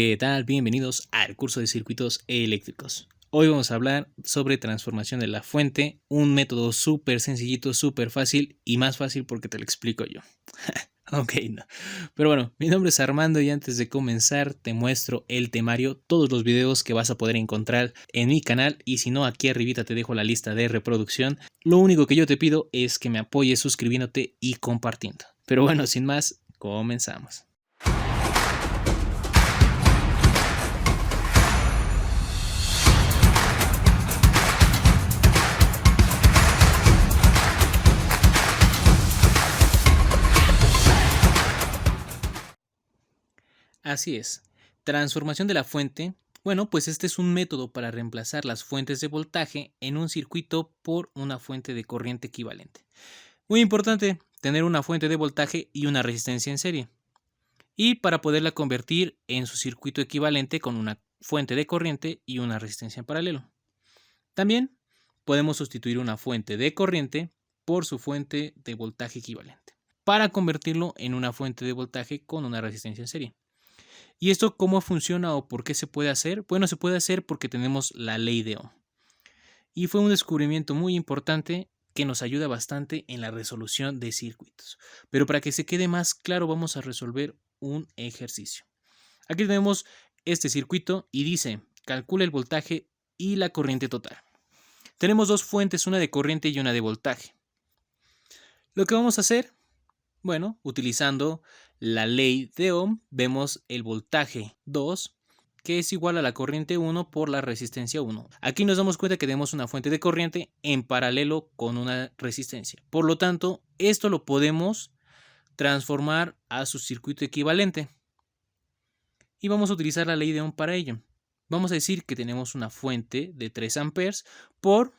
¿Qué tal? Bienvenidos al curso de circuitos eléctricos. Hoy vamos a hablar sobre transformación de la fuente, un método súper sencillito, súper fácil y más fácil porque te lo explico yo. Ok, no. Pero bueno, mi nombre es Armando y antes de comenzar te muestro el temario, todos los videos que vas a poder encontrar en mi canal y si no aquí arribita te dejo la lista de reproducción. Lo único que yo te pido es que me apoyes suscribiéndote y compartiendo. Pero bueno, sin más, comenzamos. Así es. Transformación de la fuente. Bueno, pues este es un método para reemplazar las fuentes de voltaje en un circuito por una fuente de corriente equivalente. Muy importante, tener una fuente de voltaje y una resistencia en serie. Y para poderla convertir en su circuito equivalente con una fuente de corriente y una resistencia en paralelo. También podemos sustituir una fuente de corriente por su fuente de voltaje equivalente para convertirlo en una fuente de voltaje con una resistencia en serie. ¿Y esto cómo funciona o por qué se puede hacer? Bueno, se puede hacer porque tenemos la ley de Ohm. Y fue un descubrimiento muy importante que nos ayuda bastante en la resolución de circuitos. Pero para que se quede más claro, vamos a resolver un ejercicio. Aquí tenemos este circuito y dice, calcula el voltaje y la corriente total. Tenemos dos fuentes, una de corriente y una de voltaje. Lo que vamos a hacer, bueno, utilizando la ley de Ohm, vemos el voltaje 2, que es igual a la corriente 1 por la resistencia 1. Aquí nos damos cuenta que tenemos una fuente de corriente en paralelo con una resistencia. Por lo tanto, esto lo podemos transformar a su circuito equivalente. Y vamos a utilizar la ley de Ohm para ello. Vamos a decir que tenemos una fuente de 3 amperes por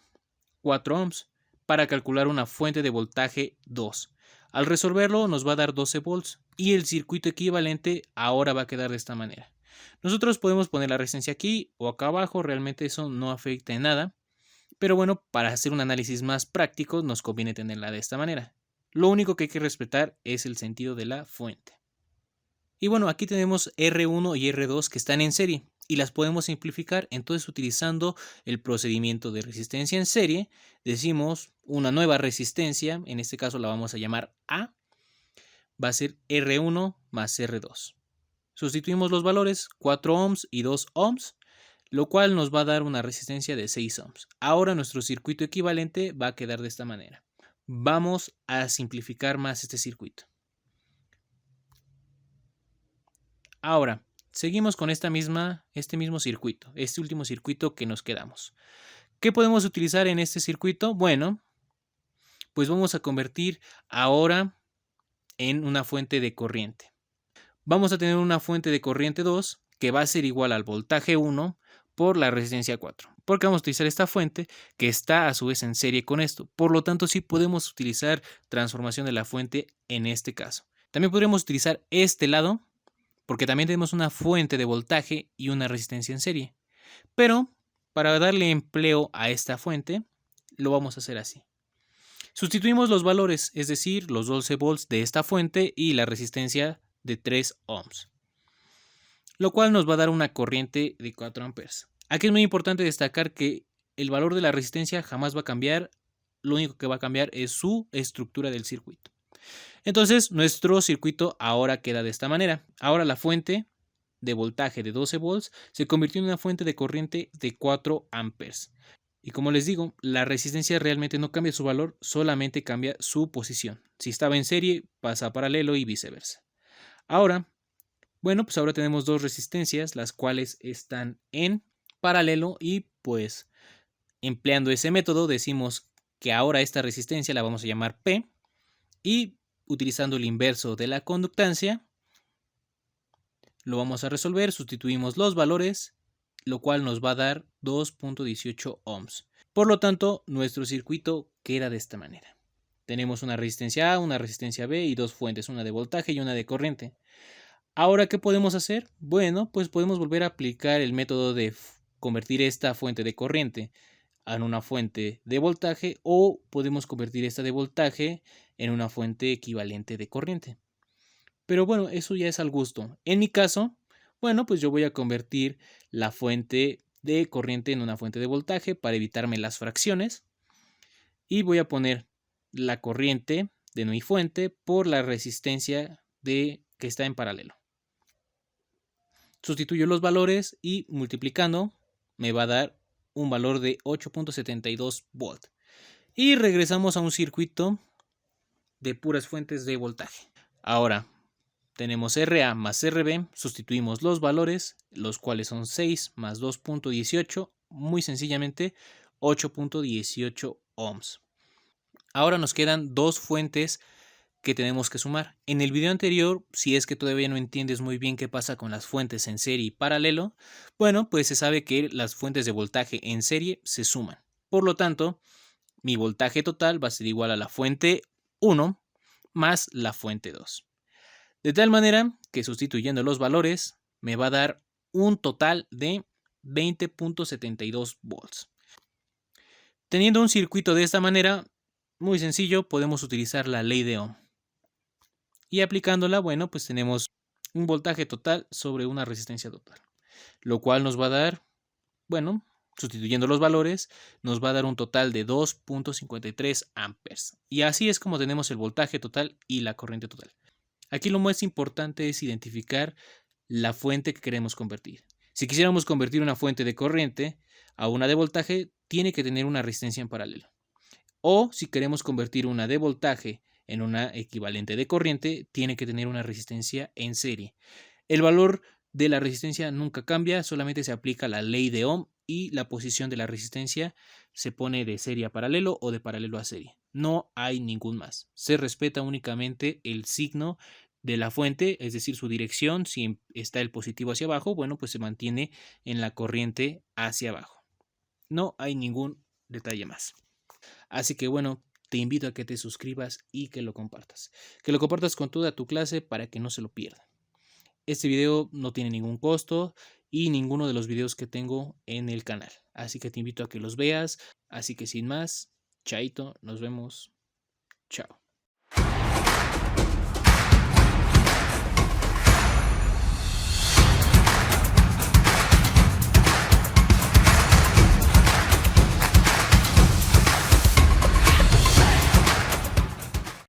4 ohms para calcular una fuente de voltaje 2. Al resolverlo nos va a dar 12 volts y el circuito equivalente ahora va a quedar de esta manera. Nosotros podemos poner la resistencia aquí o acá abajo, realmente eso no afecta en nada, pero bueno, para hacer un análisis más práctico nos conviene tenerla de esta manera. Lo único que hay que respetar es el sentido de la fuente. Y bueno, aquí tenemos R1 y R2 que están en serie y las podemos simplificar. Entonces, utilizando el procedimiento de resistencia en serie, decimos una nueva resistencia, en este caso la vamos a llamar A, va a ser R1 más R2. Sustituimos los valores 4 ohms y 2 ohms, lo cual nos va a dar una resistencia de 6 ohms. Ahora nuestro circuito equivalente va a quedar de esta manera. Vamos a simplificar más este circuito. Ahora, seguimos con este mismo circuito, este último circuito que nos quedamos. ¿Qué podemos utilizar en este circuito? Bueno, pues vamos a convertir ahora en una fuente de corriente. Vamos a tener una fuente de corriente 2 que va a ser igual al voltaje 1 por la resistencia 4. Porque vamos a utilizar esta fuente que está a su vez en serie con esto. Por lo tanto, sí podemos utilizar transformación de la fuente en este caso. También podríamos utilizar este lado porque también tenemos una fuente de voltaje y una resistencia en serie. Pero para darle empleo a esta fuente, lo vamos a hacer así. Sustituimos los valores, es decir, los 12 volts de esta fuente y la resistencia de 3 ohms, lo cual nos va a dar una corriente de 4 amperes. Aquí es muy importante destacar que el valor de la resistencia jamás va a cambiar, lo único que va a cambiar es su estructura del circuito. Entonces, nuestro circuito ahora queda de esta manera. Ahora la fuente de voltaje de 12 volts se convirtió en una fuente de corriente de 4 amperes. Y como les digo, la resistencia realmente no cambia su valor, solamente cambia su posición. Si estaba en serie, pasa a paralelo y viceversa. Ahora, bueno, pues ahora tenemos dos resistencias, las cuales están en paralelo y pues empleando ese método decimos que ahora esta resistencia la vamos a llamar P y utilizando el inverso de la conductancia, lo vamos a resolver, sustituimos los valores, lo cual nos va a dar 2.18 ohms. Por lo tanto, nuestro circuito queda de esta manera. Tenemos una resistencia A, una resistencia B y dos fuentes, una de voltaje y una de corriente. Ahora, ¿qué podemos hacer? Bueno, pues podemos volver a aplicar el método de convertir esta fuente de corriente en una fuente de voltaje o podemos convertir esta de voltaje en una fuente equivalente de corriente. Pero bueno, eso ya es al gusto. En mi caso, Bueno, pues yo voy a convertir la fuente de corriente en una fuente de voltaje para evitarme las fracciones. Y voy a poner la corriente de mi fuente por la resistencia que está en paralelo. Sustituyo los valores y multiplicando me va a dar un valor de 8.72 volt. Y regresamos a un circuito de puras fuentes de voltaje. Ahora tenemos RA más RB, sustituimos los valores, los cuales son 6 más 2.18, muy sencillamente 8.18 ohms. Ahora nos quedan dos fuentes que tenemos que sumar. En el video anterior, si es que todavía no entiendes muy bien qué pasa con las fuentes en serie y paralelo, bueno, pues se sabe que las fuentes de voltaje en serie se suman. Por lo tanto, mi voltaje total va a ser igual a la fuente 1 más la fuente 2. De tal manera que sustituyendo los valores me va a dar un total de 20.72 volts. Teniendo un circuito de esta manera, muy sencillo, podemos utilizar la ley de Ohm. Y aplicándola, bueno, pues tenemos un voltaje total sobre una resistencia total, lo cual nos va a dar, bueno, sustituyendo los valores, nos va a dar un total de 2.53 amperes. Y así es como tenemos el voltaje total y la corriente total. Aquí lo más importante es identificar la fuente que queremos convertir. Si quisiéramos convertir una fuente de corriente a una de voltaje, tiene que tener una resistencia en paralelo. O si queremos convertir una de voltaje en una equivalente de corriente, tiene que tener una resistencia en serie. El valor de la resistencia nunca cambia, solamente se aplica la ley de Ohm y la posición de la resistencia se pone de serie a paralelo o de paralelo a serie. No hay ningún más. Se respeta únicamente el signo de la fuente, es decir, su dirección. Si está el positivo hacia abajo, bueno, pues se mantiene en la corriente hacia abajo. No hay ningún detalle más. Así que bueno, te invito a que te suscribas y que lo compartas. Que lo compartas con toda tu clase para que no se lo pierdan. Este video no tiene ningún costo y ninguno de los videos que tengo en el canal. Así que te invito a que los veas. Así que sin más, chaito, nos vemos. Chao.